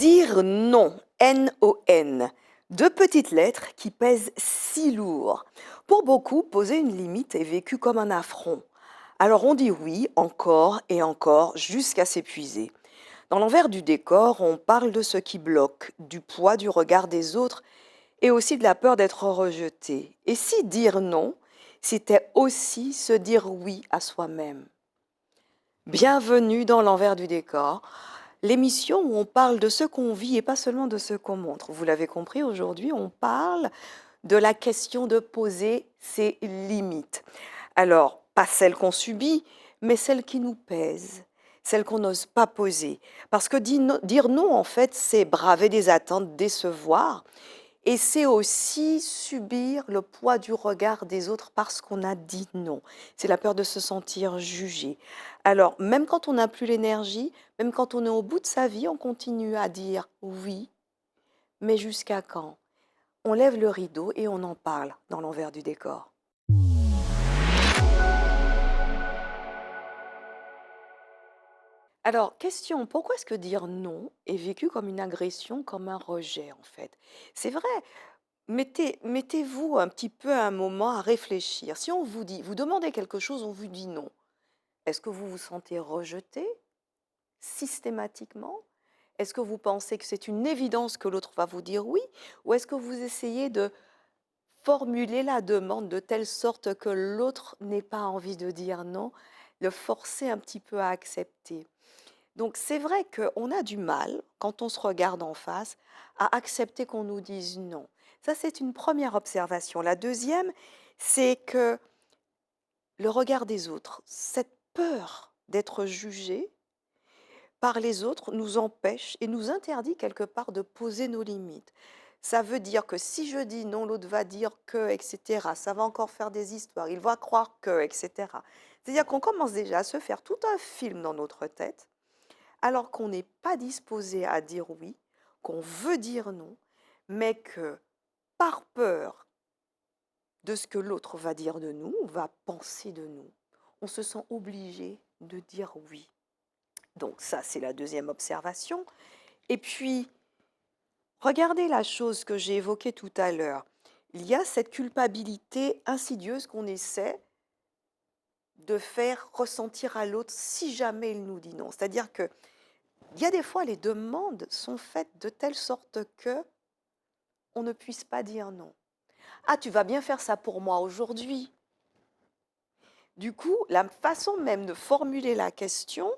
Dire non, N-O-N, deux petites lettres qui pèsent si lourd. Pour beaucoup, poser une limite est vécu comme un affront. Alors on dit oui encore et encore jusqu'à s'épuiser. Dans l'envers du décor, on parle de ce qui bloque, du poids du regard des autres et aussi de la peur d'être rejeté. Et si dire non, c'était aussi se dire oui à soi-même. Bienvenue dans l'envers du décor, l'émission où on parle de ce qu'on vit et pas seulement de ce qu'on montre. Vous l'avez compris, aujourd'hui, on parle de la question de poser ses limites. Alors, pas celles qu'on subit, mais celles qui nous pèsent, celles qu'on n'ose pas poser. Parce que dire non, en fait, c'est braver des attentes, décevoir. Et c'est aussi subir le poids du regard des autres parce qu'on a dit non. C'est la peur de se sentir jugé. Alors, même quand on n'a plus l'énergie, même quand on est au bout de sa vie, on continue à dire oui, mais jusqu'à quand? On lève le rideau et on en parle dans l'envers du décor. Alors, question, pourquoi est-ce que dire non est vécu comme une agression, comme un rejet en fait? C'est vrai, mettez-vous un petit peu un moment à réfléchir. Si on vous dit, vous demandez quelque chose, on vous dit non. Est-ce que vous vous sentez rejeté systématiquement? Est-ce que vous pensez que c'est une évidence que l'autre va vous dire oui? Ou est-ce que vous essayez de formuler la demande de telle sorte que l'autre n'ait pas envie de dire non, le forcer un petit peu à accepter? Donc c'est vrai qu'on a du mal, quand on se regarde en face, à accepter qu'on nous dise non. Ça, c'est une première observation. La deuxième, c'est que le regard des autres, cette peur d'être jugé par les autres nous empêche et nous interdit quelque part de poser nos limites. Ça veut dire que si je dis non, l'autre va dire que, etc. Ça va encore faire des histoires, il va croire que, etc. C'est-à-dire qu'on commence déjà à se faire tout un film dans notre tête alors qu'on n'est pas disposé à dire oui, qu'on veut dire non, mais que par peur de ce que l'autre va dire de nous, va penser de nous, on se sent obligé de dire oui. Donc ça, c'est la deuxième observation. Et puis, regardez la chose que j'ai évoquée tout à l'heure. Il y a cette culpabilité insidieuse qu'on essaie de faire ressentir à l'autre si jamais il nous dit non. C'est-à-dire que il y a des fois, les demandes sont faites de telle sorte que on ne puisse pas dire non. Ah, tu vas bien faire ça pour moi aujourd'hui. Du coup, la façon même de formuler la question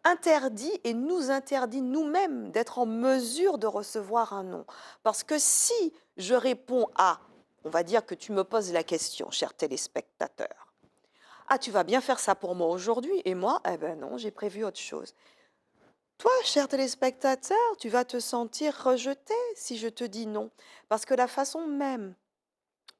interdit et nous interdit nous-mêmes d'être en mesure de recevoir un non. Parce que si je réponds à, on va dire que tu me poses la question, cher téléspectateur, ah, tu vas bien faire ça pour moi aujourd'hui, et moi, eh ben non, j'ai prévu autre chose. Toi, cher téléspectateur, tu vas te sentir rejeté si je te dis non. Parce que la façon même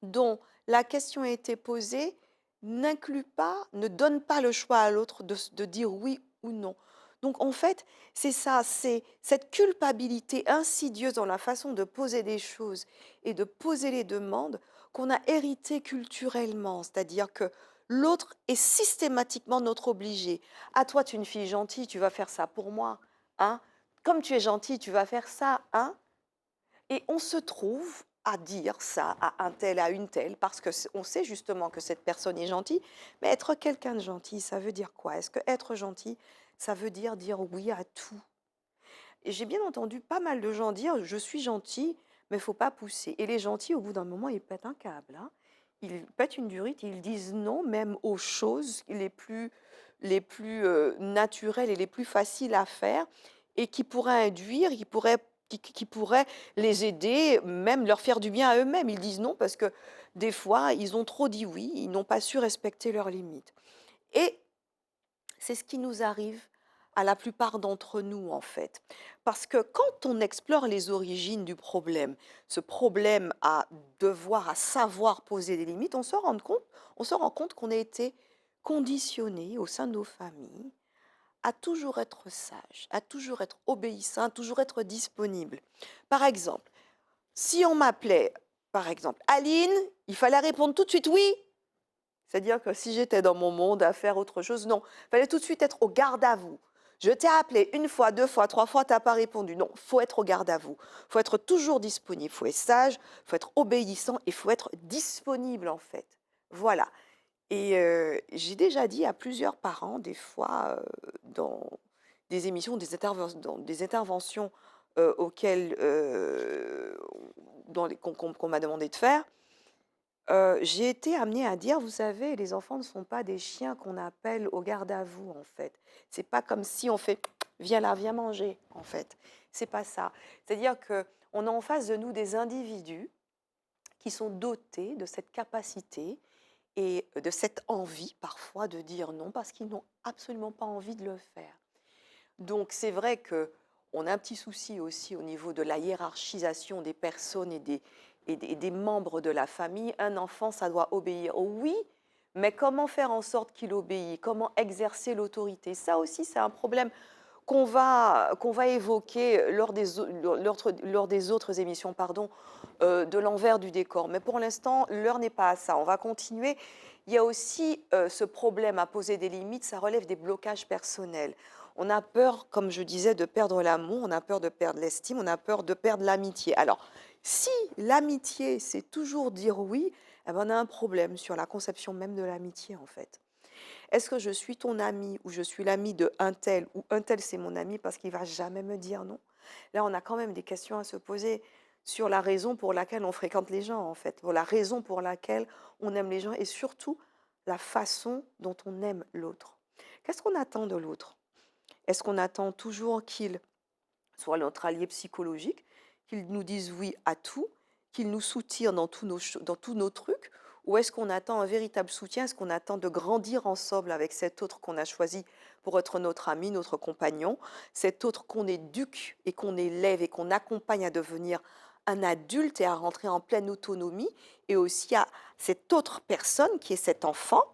dont la question a été posée n'inclut pas, ne donne pas le choix à l'autre de dire oui ou non. Donc en fait, c'est ça, c'est cette culpabilité insidieuse dans la façon de poser des choses et de poser les demandes qu'on a hérité culturellement. C'est-à-dire que l'autre est systématiquement notre obligé. Ah, toi, tu es une fille gentille, tu vas faire ça pour moi. Hein? Comme tu es gentille, tu vas faire ça. Hein? Et on se trouve à dire ça à un tel, à une telle, parce qu'on sait justement que cette personne est gentille. Mais être quelqu'un de gentil, ça veut dire quoi? Est-ce que être gentil, ça veut dire oui à tout? Et j'ai bien entendu pas mal de gens dire je suis gentil, mais il faut pas pousser. Et les gentils, au bout d'un moment, ils pètent un câble. Hein. Ils pètent une durite, ils disent non même aux choses les plus naturelles et les plus faciles à faire et qui pourraient induire, qui pourraient les aider, même leur faire du bien à eux-mêmes. Ils disent non parce que des fois, ils ont trop dit oui, ils n'ont pas su respecter leurs limites. Et c'est ce qui nous arrive à la plupart d'entre nous, en fait. Parce que quand on explore les origines du problème, ce problème à savoir poser des limites, on se rend compte qu'on a été conditionné au sein de nos familles à toujours être sage, à toujours être obéissant, à toujours être disponible. Par exemple, si on m'appelait, par exemple, Aline, il fallait répondre tout de suite oui. C'est-à-dire que si j'étais dans mon monde à faire autre chose, non. Il fallait tout de suite être au garde à vous. Je t'ai appelé une fois, 2 fois, 3 fois, tu as pas répondu. Non, faut être au garde à vous. Faut être toujours disponible, faut être sage, faut être obéissant et faut être disponible, en fait. Voilà. Et j'ai déjà dit à plusieurs parents, des fois, dans des émissions, dans des interventions, auxquelles, dans les qu'on m'a demandé de faire, j'ai été amenée à dire: «Vous savez, les enfants ne sont pas des chiens qu'on appelle au garde à vous, en fait. C'est pas comme si on fait: "Viens là, viens manger", en fait. C'est pas ça. C'est-à-dire qu'on a en face de nous des individus qui sont dotés de cette capacité et de cette envie parfois de dire non parce qu'ils n'ont absolument pas envie de le faire. Donc c'est vrai que on a un petit souci aussi au niveau de la hiérarchisation des personnes et des membres de la famille. Un enfant, ça doit obéir. Oui, mais comment faire en sorte qu'il obéit? Comment exercer l'autorité? Ça aussi, c'est un problème qu'on va évoquer lors des autres émissions, pardon, de l'envers du décor. Mais pour l'instant, l'heure n'est pas à ça. On va continuer. Il y a aussi ce problème à poser des limites, ça relève des blocages personnels. On a peur, comme je disais, de perdre l'amour, on a peur de perdre l'estime, on a peur de perdre l'amitié. Alors, si l'amitié, c'est toujours dire oui, eh ben, on a un problème sur la conception même de l'amitié, en fait. Est-ce que je suis ton ami ou je suis l'ami de un tel ou un tel c'est mon ami parce qu'il va jamais me dire non? Là, on a quand même des questions à se poser sur la raison pour laquelle on fréquente les gens, en fait, pour la raison pour laquelle on aime les gens et surtout la façon dont on aime l'autre. Qu'est-ce qu'on attend de l'autre? Est-ce qu'on attend toujours qu'il soit notre allié psychologique, qu'il nous dise oui à tout, qu'il nous soutient dans tous nos trucs, ou est-ce qu'on attend un véritable soutien? Est-ce qu'on attend de grandir ensemble avec cet autre qu'on a choisi pour être notre ami, notre compagnon, cet autre qu'on éduque et qu'on élève et qu'on accompagne à devenir un adulte et à rentrer en pleine autonomie, et aussi à cette autre personne qui est cet enfant,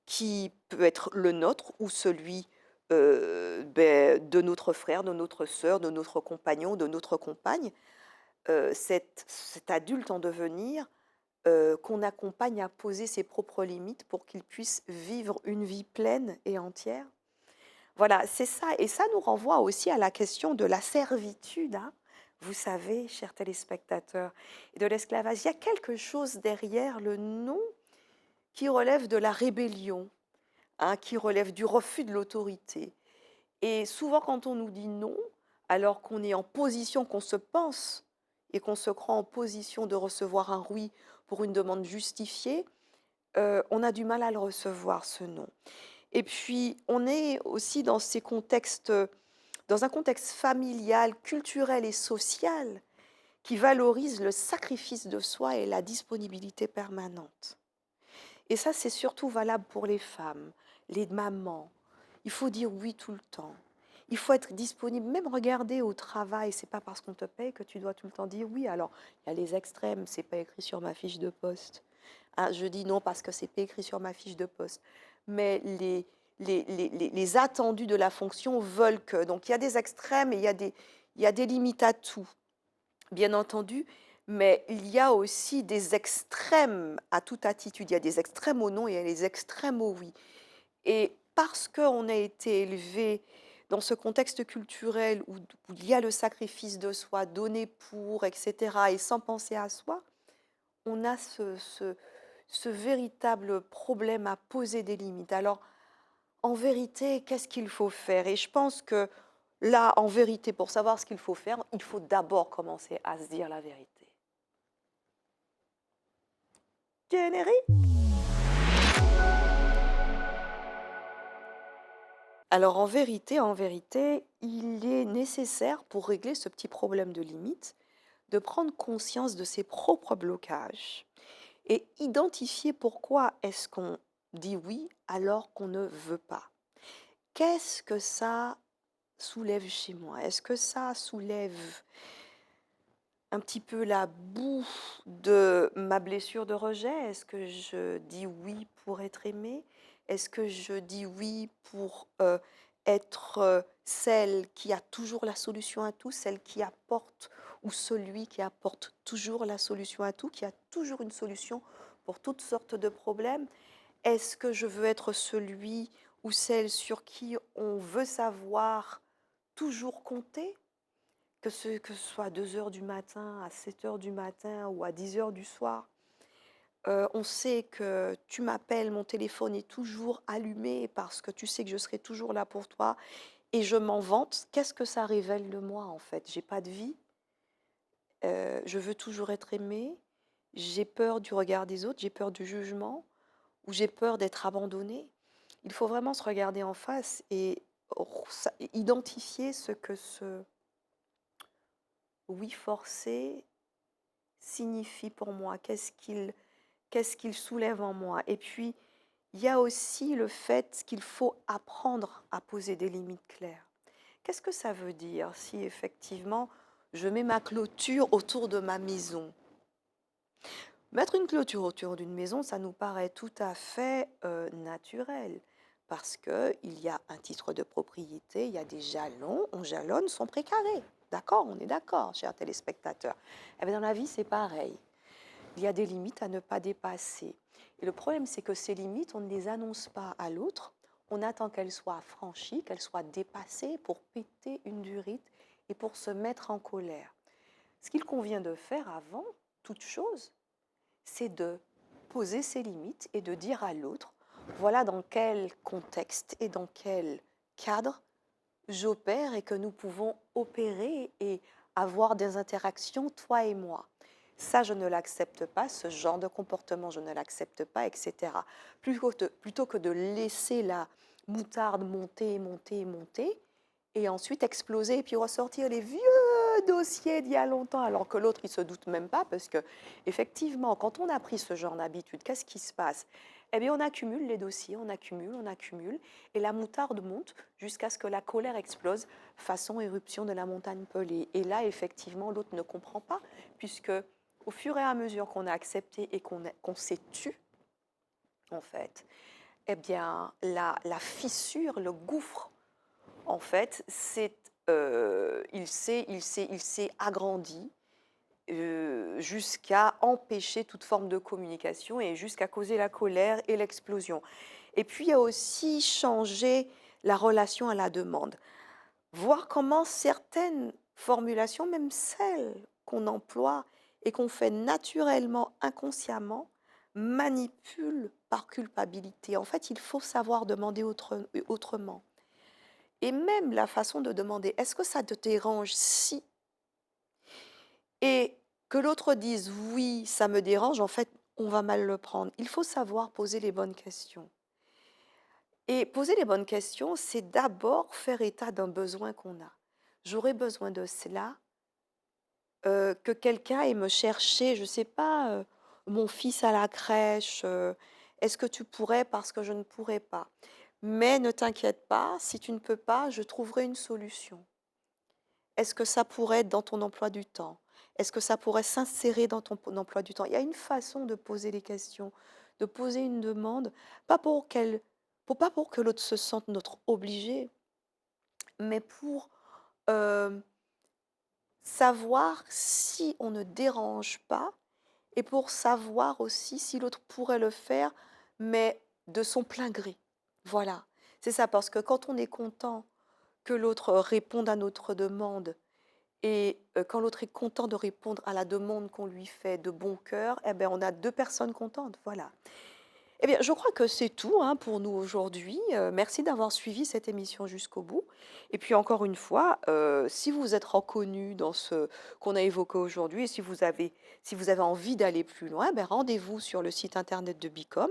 qui peut être le nôtre ou celui de notre frère, de notre sœur, de notre compagnon, de notre compagne, cet adulte en devenir, qu'on accompagne à poser ses propres limites pour qu'il puisse vivre une vie pleine et entière. Voilà, c'est ça et ça nous renvoie aussi à la question de la servitude, hein. Vous savez, chers téléspectateurs, et de l'esclavage. Il y a quelque chose derrière le non qui relève de la rébellion, hein, qui relève du refus de l'autorité. Et souvent, quand on nous dit non, alors qu'on est en position, qu'on se pense et qu'on se croit en position de recevoir un oui pour une demande justifiée, on a du mal à le recevoir, ce non. Et puis, on est aussi dans ces contextes, dans un contexte familial, culturel et social qui valorise le sacrifice de soi et la disponibilité permanente. Et ça, c'est surtout valable pour les femmes, les mamans. Il faut dire oui tout le temps. Il faut être disponible, même regarder au travail. C'est pas parce qu'on te paye que tu dois tout le temps dire oui. Alors, il y a les extrêmes, c'est pas écrit sur ma fiche de poste. Ah, je dis non parce que c'est pas écrit sur ma fiche de poste. Mais les attendus de la fonction veulent que. Donc, il y a des extrêmes et il y a des limites à tout, bien entendu. Mais il y a aussi des extrêmes à toute attitude. Il y a des extrêmes au non et il y a des extrêmes au oui. Et parce qu'on a été élevé dans ce contexte culturel où il y a le sacrifice de soi, donné pour, etc., et sans penser à soi, on a ce véritable problème à poser des limites. Alors, en vérité, qu'est-ce qu'il faut faire? Et je pense que là, en vérité, pour savoir ce qu'il faut faire, il faut d'abord commencer à se dire la vérité. Générique. Alors en vérité, il est nécessaire pour régler ce petit problème de limite, de prendre conscience de ses propres blocages et identifier pourquoi est-ce qu'on dit oui alors qu'on ne veut pas. Qu'est-ce que ça soulève chez moi? Est-ce que ça soulève un petit peu la boue de ma blessure de rejet? Est-ce que je dis oui pour être aimée? Est-ce que je dis oui pour être celle qui a toujours la solution à tout, celle qui apporte ou celui qui apporte toujours la solution à tout, qui a toujours une solution pour toutes sortes de problèmes? Est-ce que je veux être celui ou celle sur qui on veut savoir toujours compter, que ce soit à 2 heures du matin, à 7 heures du matin ou à 10 heures du soir. On sait que tu m'appelles, mon téléphone est toujours allumé parce que tu sais que je serai toujours là pour toi et je m'en vante. Qu'est-ce que ça révèle de moi, en fait? J'ai pas de vie, je veux toujours être aimée, j'ai peur du regard des autres, j'ai peur du jugement ou j'ai peur d'être abandonnée. Il faut vraiment se regarder en face et identifier ce que ce oui forcé signifie pour moi. Qu'est-ce qu'il soulève en moi? Et puis, il y a aussi le fait qu'il faut apprendre à poser des limites claires. Qu'est-ce que ça veut dire si effectivement je mets ma clôture autour de ma maison? Mettre une clôture autour d'une maison, ça nous paraît tout à fait naturel parce qu'il y a un titre de propriété, il y a des jalons, on jalonne son précaré. D'accord, on est d'accord, chers téléspectateurs. Eh bien, dans la vie, c'est pareil. Il y a des limites à ne pas dépasser. Et le problème, c'est que ces limites, on ne les annonce pas à l'autre. On attend qu'elles soient franchies, qu'elles soient dépassées pour péter une durite et pour se mettre en colère. Ce qu'il convient de faire avant toute chose, c'est de poser ses limites et de dire à l'autre, voilà dans quel contexte et dans quel cadre j'opère et que nous pouvons opérer et avoir des interactions, toi et moi. Ça, je ne l'accepte pas, ce genre de comportement, je ne l'accepte pas, etc. Plutôt que de laisser la moutarde monter, monter, monter, et ensuite exploser et puis ressortir les vieux dossiers d'il y a longtemps, alors que l'autre, il se doute même pas, parce que effectivement, quand on a pris ce genre d'habitude, qu'est-ce qui se passe? Eh bien, on accumule les dossiers, on accumule, et la moutarde monte jusqu'à ce que la colère explose, façon éruption de la montagne pelée. Et là, effectivement, l'autre ne comprend pas, puisque au fur et à mesure qu'on a accepté et qu'on s'est tu, en fait, eh bien, la fissure, le gouffre, en fait, il s'est agrandi jusqu'à empêcher toute forme de communication et jusqu'à causer la colère et l'explosion. Et puis, il y a aussi changer la relation à la demande. Voir comment certaines formulations, même celles qu'on emploie et qu'on fait naturellement, inconsciemment, manipulent par culpabilité. En fait, il faut savoir demander autrement. Et même la façon de demander: «Est-ce que ça te dérange si?» et que l'autre dise: «Oui, ça me dérange», en fait, on va mal le prendre. Il faut savoir poser les bonnes questions. Et poser les bonnes questions, c'est d'abord faire état d'un besoin qu'on a. J'aurais besoin de cela, que quelqu'un aille me chercher, je ne sais pas, mon fils à la crèche, est-ce que tu pourrais parce que je ne pourrais pas? Mais ne t'inquiète pas, si tu ne peux pas, je trouverai une solution. Est-ce que ça pourrait être dans ton emploi du temps? Est-ce que ça pourrait s'insérer dans ton emploi du temps? Il y a une façon de poser les questions, de poser une demande, pas pour que l'autre se sente notre obligé, mais pour, hem, savoir si on ne dérange pas et pour savoir aussi si l'autre pourrait le faire, mais de son plein gré. Voilà, c'est ça, parce que quand on est content que l'autre réponde à notre demande et quand l'autre est content de répondre à la demande qu'on lui fait de bon cœur, eh ben, on a 2 personnes contentes, voilà. Eh bien, je crois que c'est tout, hein, pour nous aujourd'hui. Merci d'avoir suivi cette émission jusqu'au bout. Et puis encore une fois, si vous êtes reconnu dans ce qu'on a évoqué aujourd'hui et si vous avez envie d'aller plus loin, ben, rendez-vous sur le site internet de Bicom,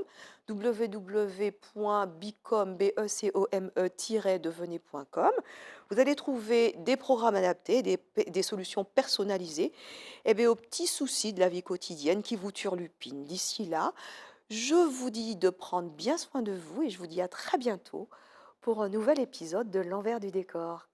www.bicom-devenez.com. Vous allez trouver des programmes adaptés, des solutions personnalisées, eh bien, aux petits soucis de la vie quotidienne qui vous turlupinent. D'ici là, je vous dis de prendre bien soin de vous et je vous dis à très bientôt pour un nouvel épisode de L'envers du décor.